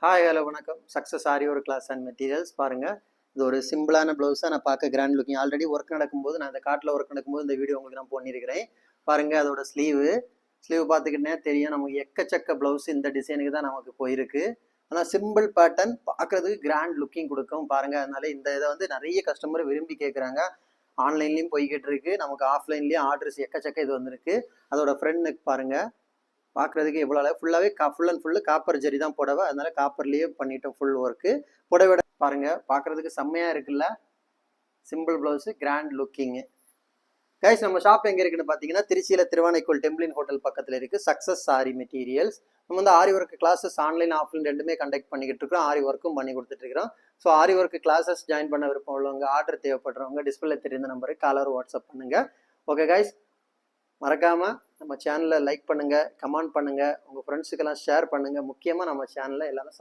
Hi hello வணக்கம். Success ஆரி ஒரு class and materials பாருங்கள். இது ஒரு சிம்பிளான ப்ளவுஸாக நான் பார்க்க கிராண்ட் லுக்கிங். ஆல்ரெடி ஒர்க் நடக்கும்போது நான் இந்த காட்டில் ஒர்க் நடக்கும்போது இந்த வீடியோ உங்களுக்கு நான் பண்ணியிருக்கிறேன். பாருங்கள், அதோட ஸ்லீவ் பார்த்துக்கிட்டே தெரியும். நமக்கு எக்கச்சக்க ப்ளவுஸ் இந்த டிசைனுக்கு தான் நமக்கு போயிருக்கு. ஆனால் சிம்பிள் பேட்டர்ன் பார்க்குறதுக்கு கிராண்ட் லுக்கிங் கொடுக்கும் பாருங்கள். அதனால இந்த இதை வந்து நிறைய கஸ்டமர் விரும்பி கேட்குறாங்க. ஆன்லைன்லேயும் போய்கிட்டு இருக்கு, நமக்கு ஆஃப்லைன்லேயும் ஆர்டர்ஸ் எக்கச்சக்க இது வந்திருக்கு. அதோட ஃப்ரண்ட் நெக் பாருங்கள், பார்க்குறதுக்கு எவ்வளோ அளவு ஃபுல்லாகவே full and full copper zari தான் புடவை. அதனால காப்பர்லேயே பண்ணிட்டோம் ஃபுல் ஒர்க்கு. புடவை பாருங்கள், பார்க்குறதுக்கு செம்மையாக இருக்குல்ல. Simple blouse, grand looking. Guys, நம்ம ஷாப் எங்கே இருக்குன்னு பார்த்தீங்கன்னா திருச்சியில் திருவானைக்கோள் டெம்பிளின் ஹோட்டல் பக்கத்தில் இருக்குது. Success sari materials. நம்ம வந்து aari work classes online offline ரெண்டுமே கண்டக்ட் பண்ணிக்கிட்டு இருக்கோம். ஆரி ஒர்க்கும் பண்ணி கொடுத்துட்ருக்கிறோம். So aari work classes join பண்ண விருப்பம் உள்ளவங்க, ஆர்டர் தேவைப்படுறவங்க டிஸ்பிளே தெரிந்த நம்பருக்கு காலர் வாட்ஸ்அப் பண்ணுங்கள். ஓகே கைஸ், மறக்காமல் நம்ம சேனலை லைக் பண்ணுங்கள், கமெண்ட் பண்ணுங்கள், உங்கள் ஃப்ரெண்ட்ஸுக்கெல்லாம் ஷேர் பண்ணுங்கள். முக்கியமாக நம்ம சேனலை எல்லாரும்